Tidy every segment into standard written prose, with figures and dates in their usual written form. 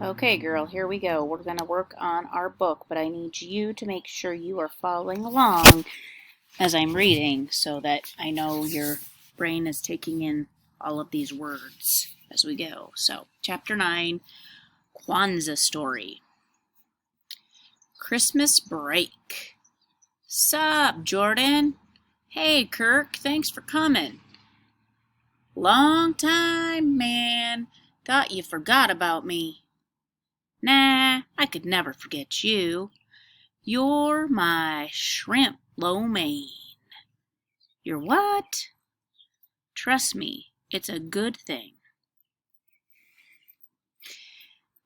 Okay, girl, here we go. We're going to work on our book, but I need you to make sure you are following along as I'm reading so that I know your brain is taking in all of these words as we go. So, Chapter 9, Kwanzaa Story. Christmas Break. Sup, Jordan? Hey, Kirk, thanks for coming. Long time, man. Thought you forgot about me. Nah, I could never forget you. You're my shrimp lo mein. You're what? Trust me, it's a good thing.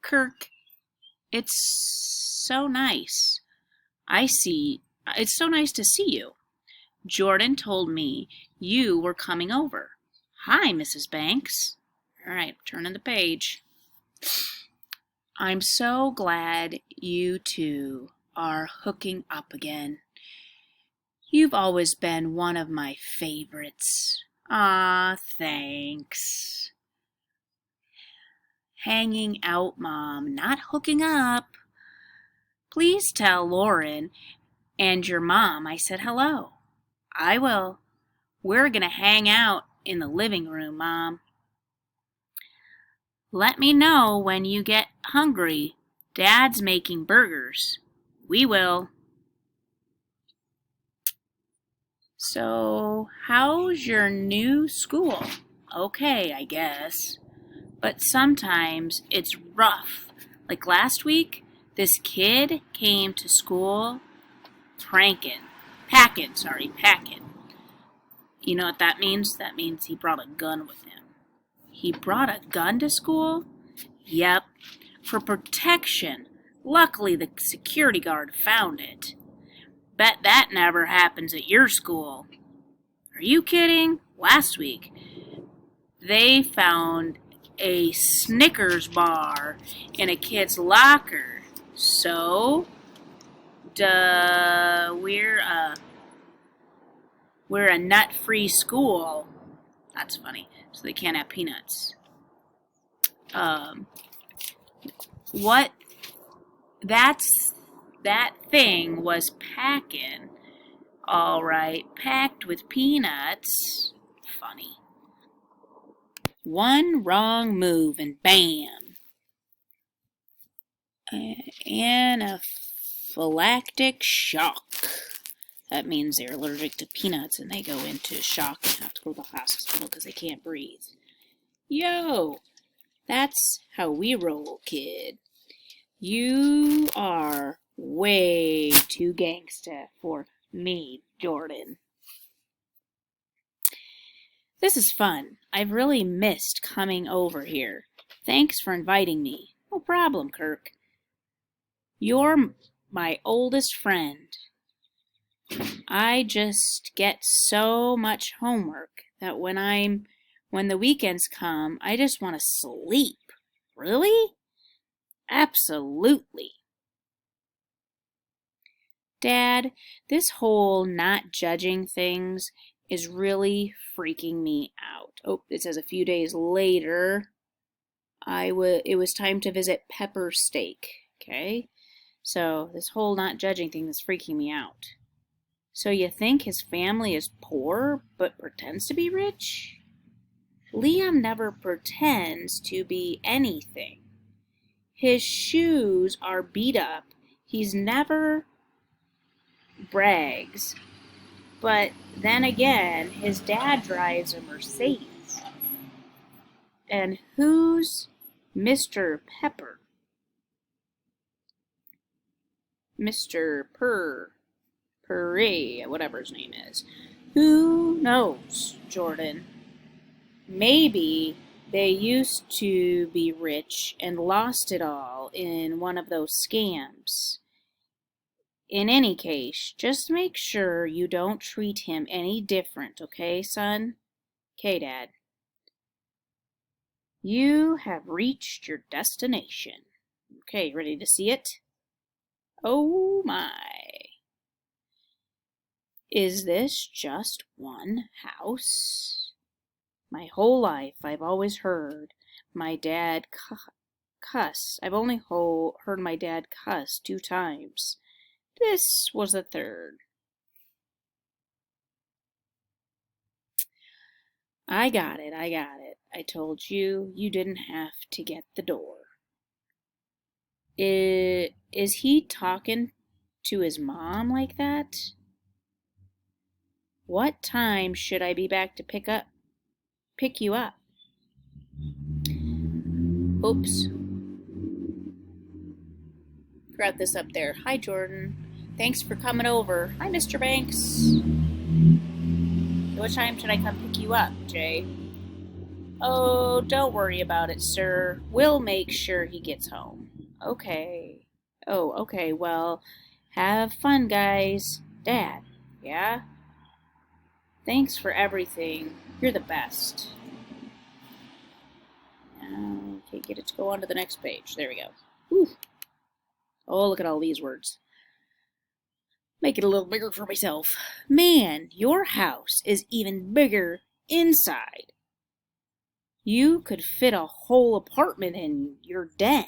Kirk, it's so nice. It's so nice to see you. Jordan told me you were coming over. Hi, Mrs. Banks. All right, turning the page. I'm so glad you two are hooking up again. You've always been one of my favorites. Aw, thanks. Hanging out, Mom, not hooking up. Please tell Lauren and your mom I said hello. I will. We're gonna hang out in the living room, Mom. Let me know when you get hungry. Dad's making burgers. We will. So, how's your new school? Okay, I guess. But sometimes it's rough. Like last week, this kid came to school packing. You know what that means? That means he brought a gun with him. He brought a gun to school? Yep, for protection. Luckily, the security guard found it. Bet that never happens at your school. Are you kidding? Last week, they found a Snickers bar in a kid's locker. So, we're a nut-free school. That's funny. So they can't have peanuts. What? That thing was packing. All right, packed with peanuts. Funny. One wrong move and bam. Anaphylactic shock. That means they're allergic to peanuts and they go into shock and have to go to the hospital because they can't breathe. Yo, that's how we roll, kid. You are way too gangsta for me, Jordan. This is fun. I've really missed coming over here. Thanks for inviting me. No problem, Kirk. You're my oldest friend. I just get so much homework that when the weekends come, I just want to sleep. Really? Absolutely. Dad, this whole not judging things is really freaking me out. Oh, it says a few days later, it was time to visit Pepper Steak. Okay? So this whole not judging thing is freaking me out. So you think his family is poor but pretends to be rich? Liam never pretends to be anything. His shoes are beat up. He's never brags. But then again, his dad drives a Mercedes. And who's Mr. Pepper? Mr. Purray, whatever his name is. Who knows, Jordan? Maybe they used to be rich and lost it all in one of those scams. In any case, just make sure you don't treat him any different, okay, son? Okay, Dad. You have reached your destination. Okay, ready to see it? Oh my. Is this just one house? My whole life I've always heard my dad cuss. I've only heard my dad cuss 2 times. This was the third. I got it. I told you you didn't have to get the door. Is he talking to his mom like that? What time should I be back to pick you up? Oops. Forgot this up there. Hi, Jordan. Thanks for coming over. Hi, Mr. Banks. What time should I come pick you up, Jay? Oh, don't worry about it, sir. We'll make sure he gets home. Okay. Oh, okay. Well, have fun, guys. Dad, yeah? Thanks for everything. You're the best. Okay, get it to go on to the next page. There we go. Whew. Oh, look at all these words. Make it a little bigger for myself. Man, your house is even bigger inside. You could fit a whole apartment in your den.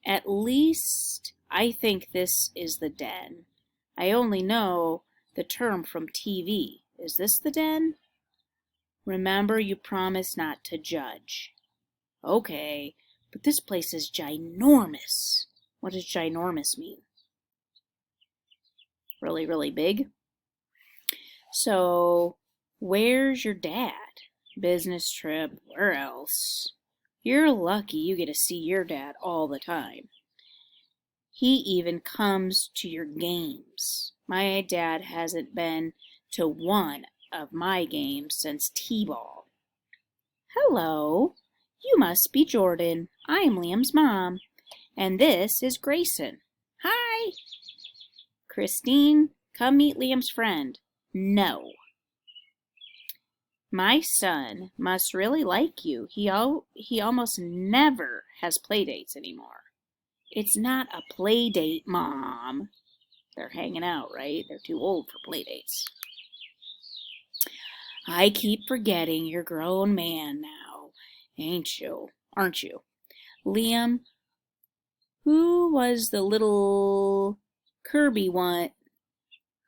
At least I think this is the den. I only know the term from TV. Is this the den? Remember, you promised not to judge. Okay, but this place is ginormous. What does ginormous mean? Really, really big? So, where's your dad? Business trip, where else? You're lucky you get to see your dad all the time. He even comes to your games. My dad hasn't been to one of my games since T-ball. Hello, you must be Jordan. I'm Liam's mom. And this is Grayson. Hi! Christine, come meet Liam's friend. No. My son must really like you. He almost never has play dates anymore. It's not a play date, Mom. They're hanging out, right? They're too old for play dates. I keep forgetting you're a grown man now, aren't you? Liam, who was the little Kirby one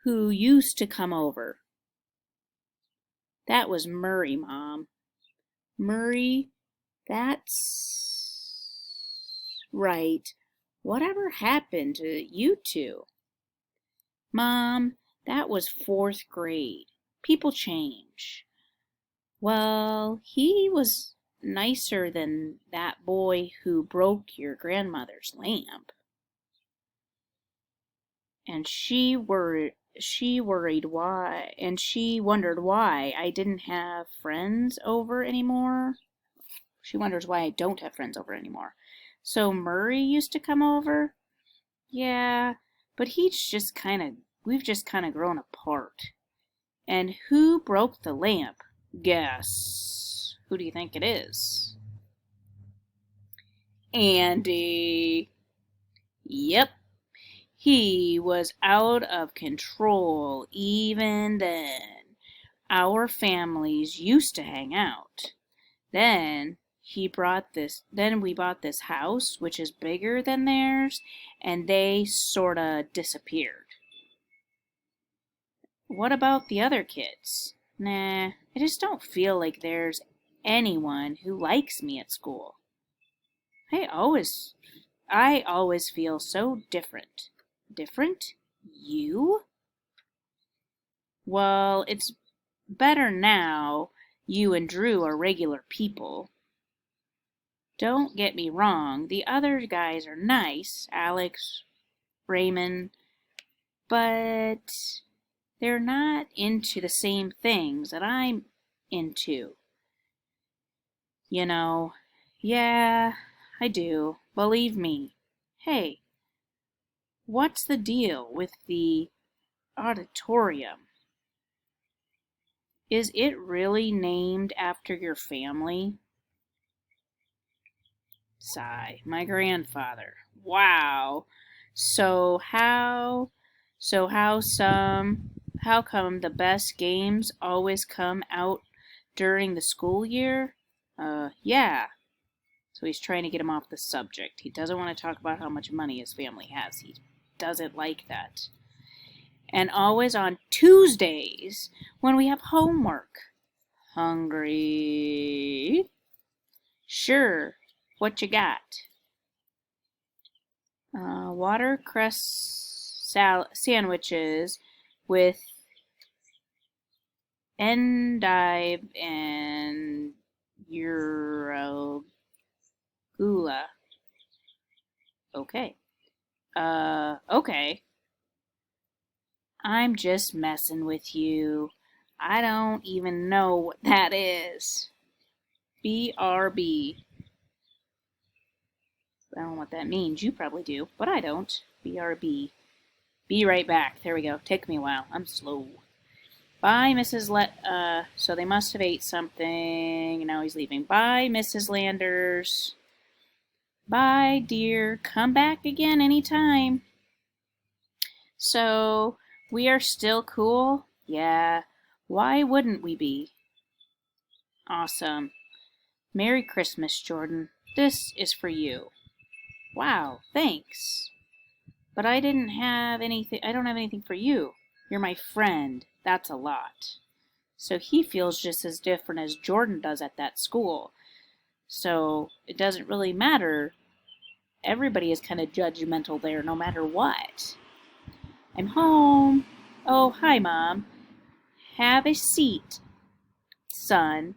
who used to come over? That was Murray, Mom. Murray, that's right. Whatever happened to you two? Mom, that was 4th grade. People change. Well, he was nicer than that boy who broke your grandmother's lamp. And she wondered why I didn't have friends over anymore. She wonders why I don't have friends over anymore. So Murray used to come over? Yeah, but we've just kind of grown apart. And who broke the lamp? Guess. Who do you think it is? Andy. Yep. He was out of control even then. Our families used to hang out. Then we bought this house, which is bigger than theirs, and they sorta disappeared. What about the other kids? Nah, I just don't feel like there's anyone who likes me at school. I always feel so different. Different? You? Well, it's better now you and Drew are regular people. Don't get me wrong, the other guys are nice, Alex, Raymond, but they're not into the same things that I'm into. You know, yeah, I do, believe me. Hey, what's the deal with the auditorium? Is it really named after your family? Sigh, my grandfather. Wow. How come the best games always come out during the school year? Yeah. So he's trying to get him off the subject. He doesn't want to talk about how much money his family has. He doesn't like that. And always on Tuesdays when we have homework. Hungry? Sure. What you got? Watercress sandwiches with endive and arugula. Okay. Okay. I'm just messing with you. I don't even know what that is. BRB. I don't know what that means. You probably do, but I don't. BRB. Be right back. There we go. Take me a while. I'm slow. Bye, Mrs. So they must have ate something. Now he's leaving. Bye, Mrs. Landers. Bye, dear. Come back again anytime. So, we are still cool? Yeah. Why wouldn't we be? Awesome. Merry Christmas, Jordan. This is for you. Wow, thanks. But I don't have anything for you. You're my friend. That's a lot. So he feels just as different as Jordan does at that school. So it doesn't really matter. Everybody is kind of judgmental there no matter what. I'm home. Oh, hi, Mom. Have a seat, son.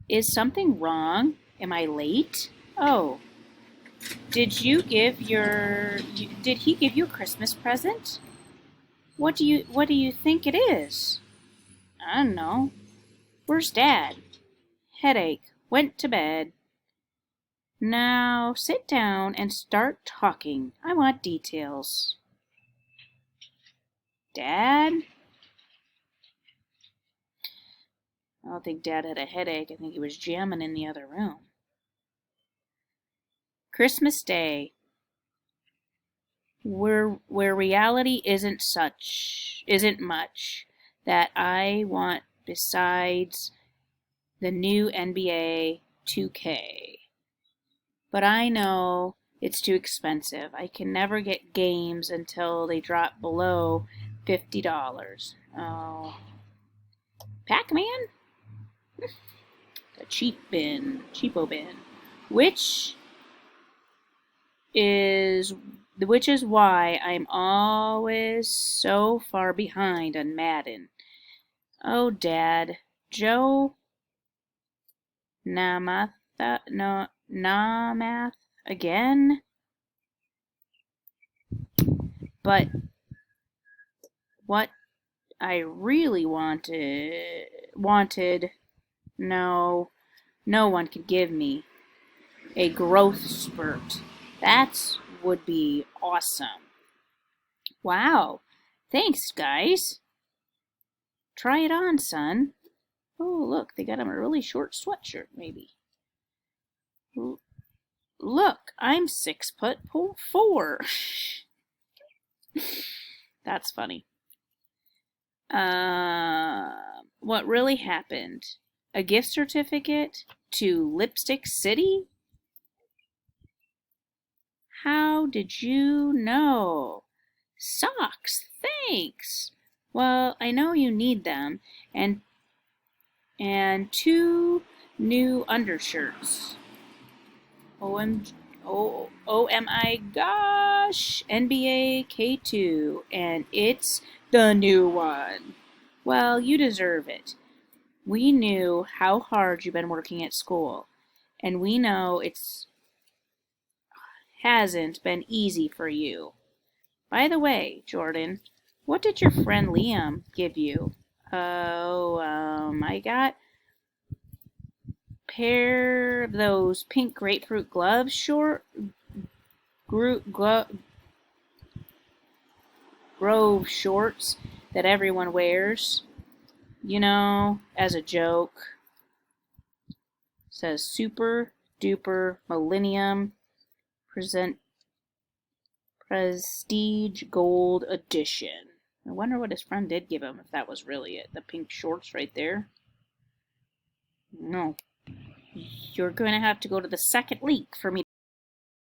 Is something wrong? Am I late? Oh. Did he give you a Christmas present? What do you think it is? I don't know. Where's Dad? Headache. Went to bed. Now sit down and start talking. I want details. Dad? I don't think Dad had a headache. I think he was jamming in the other room. Christmas Day, where reality isn't much that I want besides the new NBA 2K. But I know it's too expensive. I can never get games until they drop below $50. Oh. Pac-Man? The cheapo bin. Which is why I'm always so far behind on Madden. Oh, Dad, Joe Namath again? But what I really wanted, no one could give me. A growth spurt. That would be awesome. Wow. Thanks, guys. Try it on, son. Oh, look, they got him a really short sweatshirt, maybe. Look, I'm 6'4". That's funny. What really happened? A gift certificate to Lipstick City? How did you know? Socks, thanks. Well, I know you need them, and 2 new undershirts. Oh my gosh, NBA K2, and it's the new one. Well, you deserve it. We knew how hard you've been working at school, and we know it's hasn't been easy for you. By the way, Jordan, what did your friend Liam give you? I got pair of those pink grapefruit gloves, Grove shorts that everyone wears. You know, as a joke. Says Super Duper Millennium Prestige Gold Edition. I wonder what his friend did give him, if that was really it. The pink shorts right there. No. you're going to have to go to the second link for me.